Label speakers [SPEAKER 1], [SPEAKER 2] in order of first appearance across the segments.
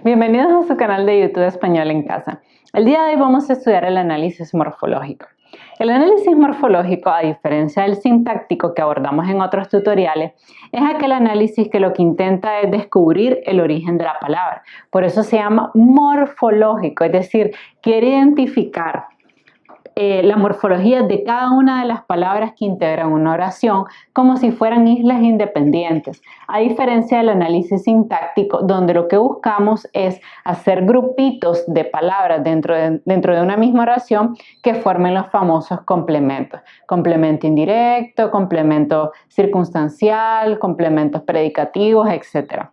[SPEAKER 1] Bienvenidos a su canal de YouTube Español en Casa. El día de hoy vamos a estudiar el análisis morfológico. El análisis morfológico, a diferencia del sintáctico que abordamos en otros tutoriales, es aquel análisis que lo que intenta es descubrir el origen de la palabra. Por eso se llama morfológico, es decir, quiere identificar la morfología de cada una de las palabras que integran una oración como si fueran islas independientes, a diferencia del análisis sintáctico, donde lo que buscamos es hacer grupitos de palabras dentro de una misma oración que formen los famosos complementos. Complemento indirecto, complemento circunstancial, complementos predicativos, etc.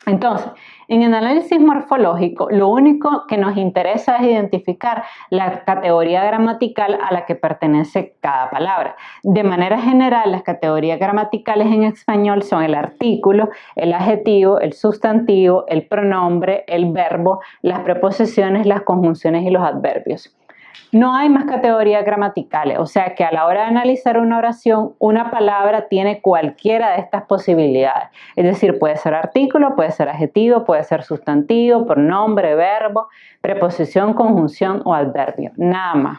[SPEAKER 1] Entonces, en el análisis morfológico, lo único que nos interesa es identificar la categoría gramatical a la que pertenece cada palabra. De manera general, las categorías gramaticales en español son el artículo, el adjetivo, el sustantivo, el pronombre, el verbo, las preposiciones, las conjunciones y los adverbios. No hay más categorías gramaticales, o sea que a la hora de analizar una oración, una palabra tiene cualquiera de estas posibilidades. Es decir, puede ser artículo, puede ser adjetivo, puede ser sustantivo, pronombre, verbo, preposición, conjunción o adverbio, nada más.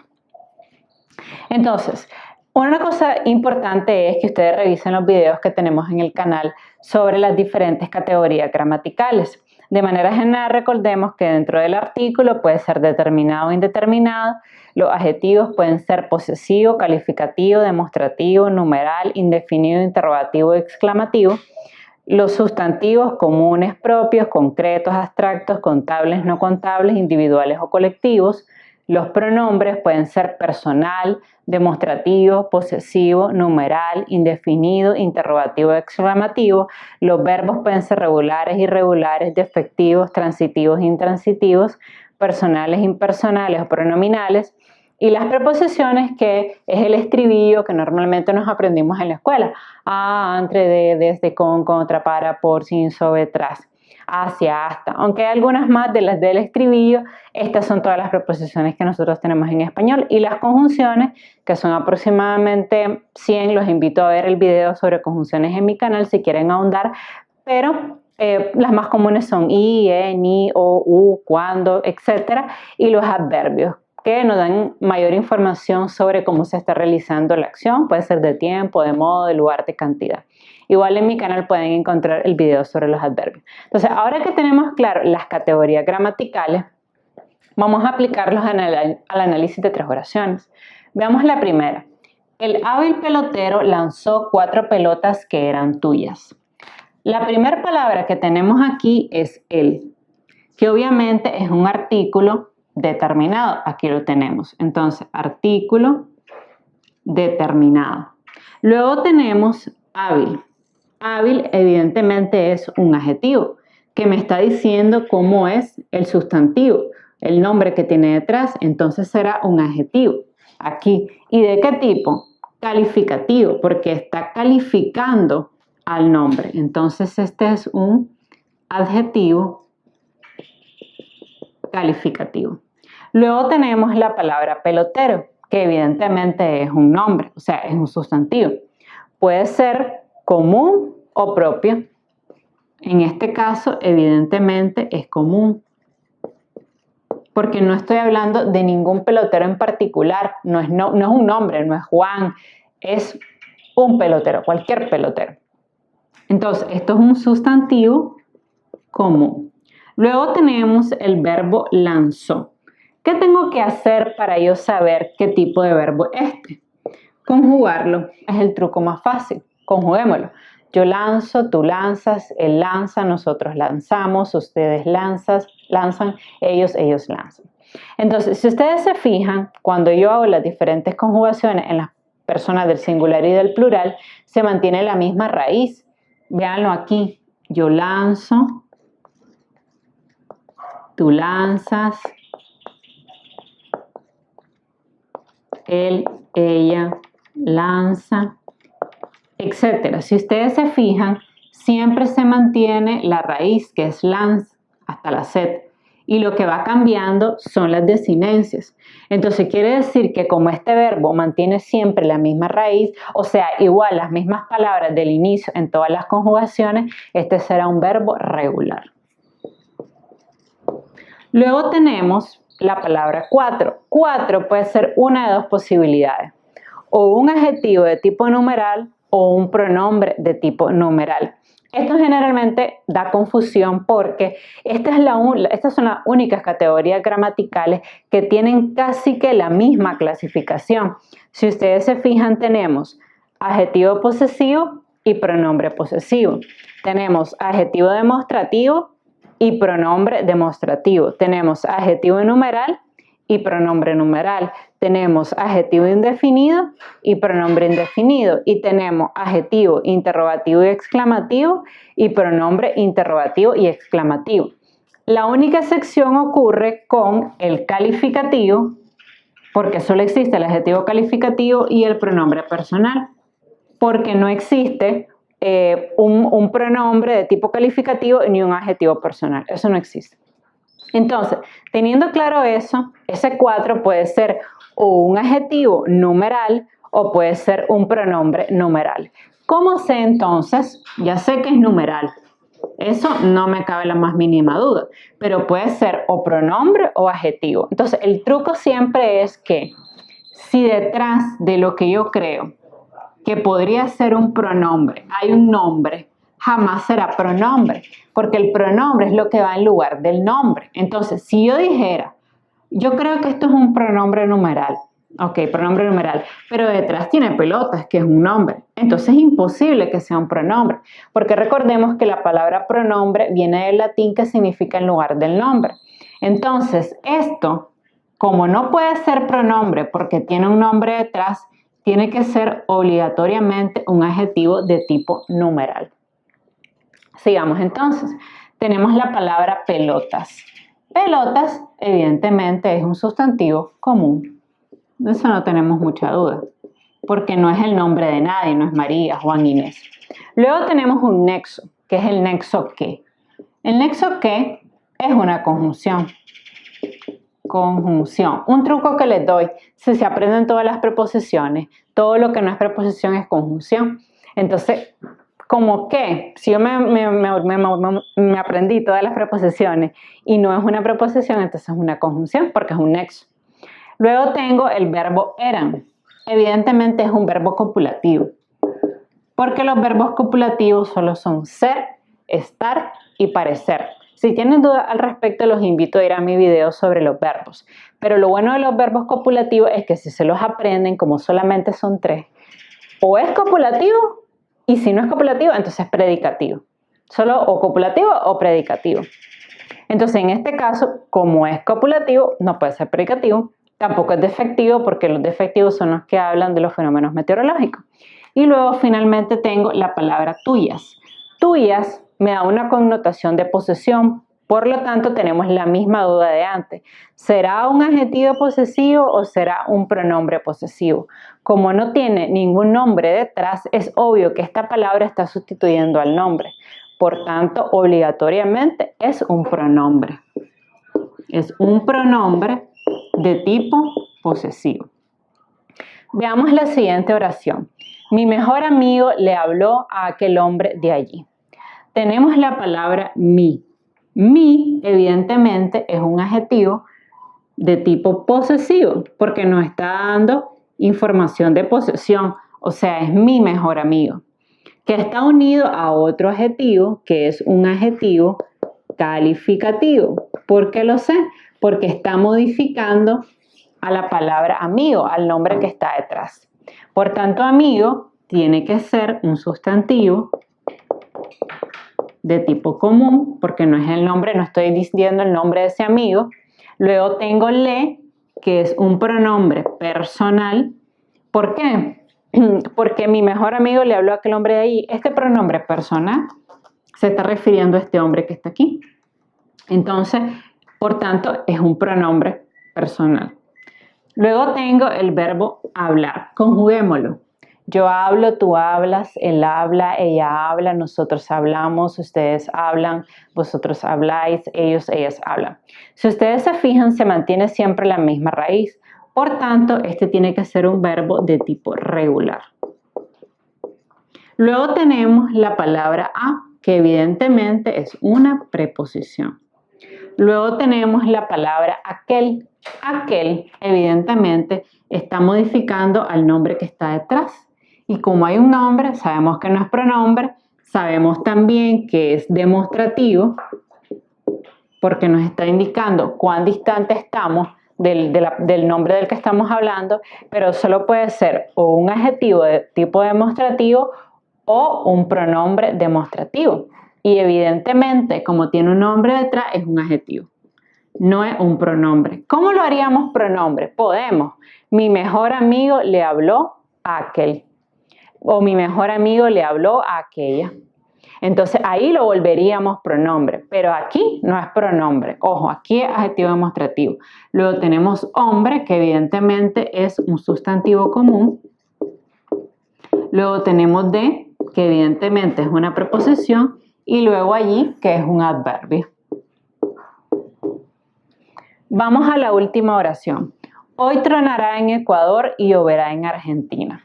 [SPEAKER 1] Entonces, una cosa importante es que ustedes revisen los videos que tenemos en el canal sobre las diferentes categorías gramaticales. De manera general, recordemos que dentro del artículo puede ser determinado o indeterminado, los adjetivos pueden ser posesivo, calificativo, demostrativo, numeral, indefinido, interrogativo y exclamativo. Los sustantivos comunes, propios, concretos, abstractos, contables, no contables, individuales o colectivos. Los pronombres pueden ser personal, demostrativo, posesivo, numeral, indefinido, interrogativo, exclamativo. Los verbos pueden ser regulares, irregulares, defectivos, transitivos, intransitivos, personales, impersonales o pronominales. Y las preposiciones, que es el estribillo que normalmente nos aprendimos en la escuela. A, entre, de, desde, con, contra, para, por, sin, sobre, tras, hacia, hasta. Aunque hay algunas más de las del estribillo, estas son todas las preposiciones que nosotros tenemos en español. Y las conjunciones, que son aproximadamente 100, los invito a ver el video sobre conjunciones en mi canal si quieren ahondar, pero las más comunes son i, ni, o, u, cuando, etc. Y los adverbios, que nos dan mayor información sobre cómo se está realizando la acción, puede ser de tiempo, de modo, de lugar, de cantidad. Igual en mi canal pueden encontrar el video sobre los adverbios. Entonces, ahora que tenemos claro las categorías gramaticales, vamos a aplicarlos al análisis de 3 oraciones. Veamos la primera. El hábil pelotero lanzó 4 pelotas que eran tuyas. La primera palabra que tenemos aquí es el, que obviamente es un artículo determinado. Aquí lo tenemos. Entonces, artículo determinado. Luego tenemos hábil. Hábil evidentemente es un adjetivo que me está diciendo cómo es el sustantivo, el nombre que tiene detrás, entonces será un adjetivo aquí. ¿Y de qué tipo? Calificativo, porque está calificando al nombre. Entonces este es un adjetivo calificativo. Luego tenemos la palabra pelotero, que evidentemente es un nombre, o sea, es un sustantivo. Puede ser común o propio. En este caso, evidentemente es común, porque no estoy hablando de ningún pelotero en particular. No es un nombre, no es Juan, es un pelotero, cualquier pelotero. Entonces, esto es un sustantivo común. Luego tenemos el verbo lanzó. ¿Qué tengo que hacer para yo saber qué tipo de verbo es este? Conjugarlo es el truco más fácil. Conjuguémoslo. Yo lanzo, tú lanzas, él lanza, nosotros lanzamos, ustedes lanzan, ellos lanzan. Entonces, si ustedes se fijan, cuando yo hago las diferentes conjugaciones en las personas del singular y del plural, se mantiene la misma raíz. Véanlo aquí. Yo lanzo, tú lanzas, él, ella lanza, etcétera. Si ustedes se fijan, siempre se mantiene la raíz, que es lanz, hasta la Z, y lo que va cambiando son las desinencias. Entonces quiere decir que como este verbo mantiene siempre la misma raíz, o sea, igual las mismas palabras del inicio en todas las conjugaciones, este será un verbo regular. Luego tenemos la palabra cuatro. Cuatro puede ser una de dos posibilidades, o un adjetivo de tipo numeral o un pronombre de tipo numeral. Esto generalmente da confusión porque estas son las únicas categorías gramaticales que tienen casi que la misma clasificación. Si ustedes se fijan, tenemos adjetivo posesivo y pronombre posesivo. Tenemos adjetivo demostrativo y pronombre demostrativo. Tenemos adjetivo numeral y pronombre numeral. Tenemos adjetivo indefinido y pronombre indefinido. Y tenemos adjetivo interrogativo y exclamativo y pronombre interrogativo y exclamativo. La única excepción ocurre con el calificativo, porque solo existe el adjetivo calificativo y el pronombre personal, porque no existe un pronombre de tipo calificativo ni un adjetivo personal. Eso no existe. Entonces, teniendo claro eso, ese 4 puede ser o un adjetivo numeral o puede ser un pronombre numeral. ¿Cómo sé entonces? Ya sé que es numeral. Eso no me cabe la más mínima duda, pero puede ser o pronombre o adjetivo. Entonces, el truco siempre es que si detrás de lo que yo creo que podría ser un pronombre hay un nombre, jamás será pronombre, porque el pronombre es lo que va en lugar del nombre. Entonces, si yo dijera, yo creo que esto es un pronombre numeral, ok, pronombre numeral, pero detrás tiene pelotas, que es un nombre, entonces es imposible que sea un pronombre, porque recordemos que la palabra pronombre viene del latín que significa en lugar del nombre. Entonces, esto, como no puede ser pronombre porque tiene un nombre detrás, tiene que ser obligatoriamente un adjetivo de tipo numeral. Sigamos entonces. Tenemos la palabra pelotas. Pelotas, evidentemente, es un sustantivo común. De eso no tenemos mucha duda, porque no es el nombre de nadie, no es María, Juan, Inés. Luego tenemos un nexo, que es el nexo que. El nexo que es una conjunción. Conjunción. Un truco que les doy, si se aprenden todas las preposiciones, todo lo que no es preposición es conjunción. Entonces, como que, si yo me aprendí todas las preposiciones y no es una preposición, entonces es una conjunción porque es un nexo. Luego tengo el verbo eran. Evidentemente es un verbo copulativo, porque los verbos copulativos solo son ser, estar y parecer. Si tienen dudas al respecto, los invito a ir a mi video sobre los verbos. Pero lo bueno de los verbos copulativos es que si se los aprenden, como solamente son 3, o es copulativo, y si no es copulativo, entonces es predicativo. Solo o copulativo o predicativo. Entonces, en este caso, como es copulativo, no puede ser predicativo. Tampoco es defectivo, porque los defectivos son los que hablan de los fenómenos meteorológicos. Y luego, finalmente, tengo la palabra tuyas. Tuyas me da una connotación de posesión, por lo tanto tenemos la misma duda de antes. ¿Será un adjetivo posesivo o será un pronombre posesivo? Como no tiene ningún nombre detrás, es obvio que esta palabra está sustituyendo al nombre. Por tanto, obligatoriamente es un pronombre. Es un pronombre de tipo posesivo. Veamos la siguiente oración. Mi mejor amigo le habló a aquel hombre de allí. Tenemos la palabra mi. Mi, evidentemente, es un adjetivo de tipo posesivo porque nos está dando información de posesión, o sea, es mi mejor amigo, que está unido a otro adjetivo que es un adjetivo calificativo. ¿Por qué lo sé? Porque está modificando a la palabra amigo, al nombre que está detrás. Por tanto, amigo tiene que ser un sustantivo de tipo común, porque no es el nombre, no estoy diciendo el nombre de ese amigo. Luego tengo le, que es un pronombre personal. ¿Por qué? Porque mi mejor amigo le habló a aquel hombre de ahí. Este pronombre personal se está refiriendo a este hombre que está aquí. Entonces, por tanto, es un pronombre personal. Luego tengo el verbo hablar. Conjuguémoslo. Yo hablo, tú hablas, él habla, ella habla, nosotros hablamos, ustedes hablan, vosotros habláis, ellos, ellas hablan. Si ustedes se fijan, se mantiene siempre la misma raíz. Por tanto, este tiene que ser un verbo de tipo regular. Luego tenemos la palabra a, que evidentemente es una preposición. Luego tenemos la palabra aquel. Aquel, evidentemente, está modificando al nombre que está detrás. Y como hay un nombre, sabemos que no es pronombre, sabemos también que es demostrativo, porque nos está indicando cuán distante estamos del nombre del que estamos hablando, pero solo puede ser o un adjetivo de tipo demostrativo o un pronombre demostrativo. Y evidentemente, como tiene un nombre detrás, es un adjetivo, no es un pronombre. ¿Cómo lo haríamos pronombre? Podemos. Mi mejor amigo le habló a aquel. O mi mejor amigo le habló a aquella. Entonces ahí lo volveríamos pronombre, pero aquí no es pronombre. Ojo, aquí es adjetivo demostrativo. Luego tenemos hombre, que evidentemente es un sustantivo común. Luego tenemos de, que evidentemente es una preposición. Y luego allí, que es un adverbio. Vamos a la última oración. Hoy tronará en Ecuador y lloverá en Argentina.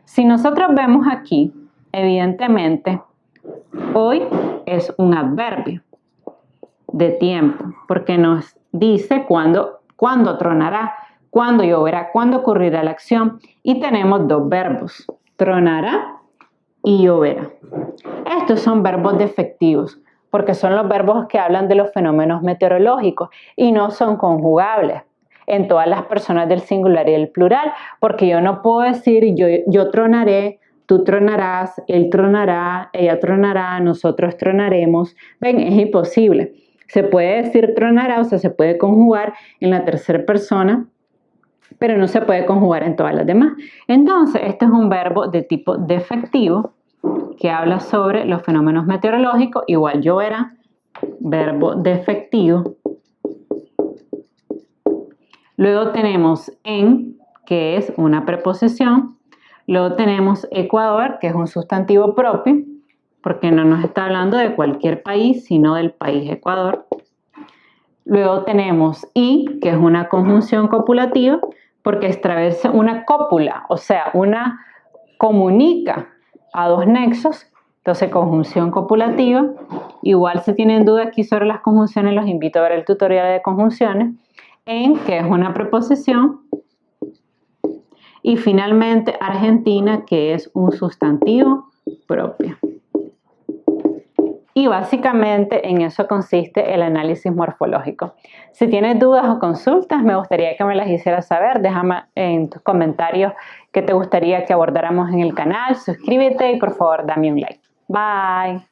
[SPEAKER 1] Si nosotros vemos aquí, evidentemente, hoy es un adverbio de tiempo, porque nos dice cuándo tronará, cuándo lloverá, cuándo ocurrirá la acción. Y tenemos dos verbos, tronará y lloverá. Estos son verbos defectivos, porque son los verbos que hablan de los fenómenos meteorológicos y no son conjugables en todas las personas del singular y del plural, porque yo no puedo decir yo tronaré, tú tronarás, él tronará, ella tronará, nosotros tronaremos. Ven, es imposible. Se puede decir tronará, o sea, se puede conjugar en la tercera persona, pero no se puede conjugar en todas las demás. Entonces, este es un verbo de tipo defectivo que habla sobre los fenómenos meteorológicos. Igual lloverá, verbo defectivo. Luego tenemos en, que es una preposición. Luego tenemos Ecuador, que es un sustantivo propio, porque no nos está hablando de cualquier país, sino del país Ecuador. Luego tenemos y, que es una conjunción copulativa, porque extraverse una cópula, o sea, una comunica a dos nexos, entonces conjunción copulativa. Igual si tienen dudas aquí sobre las conjunciones, los invito a ver el tutorial de conjunciones. En, que es una preposición. Y finalmente Argentina, que es un sustantivo propio. Y básicamente en eso consiste el análisis morfológico. Si tienes dudas o consultas, me gustaría que me las hicieras saber. Déjame en tus comentarios qué te gustaría que abordáramos en el canal. Suscríbete y por favor dame un like. Bye.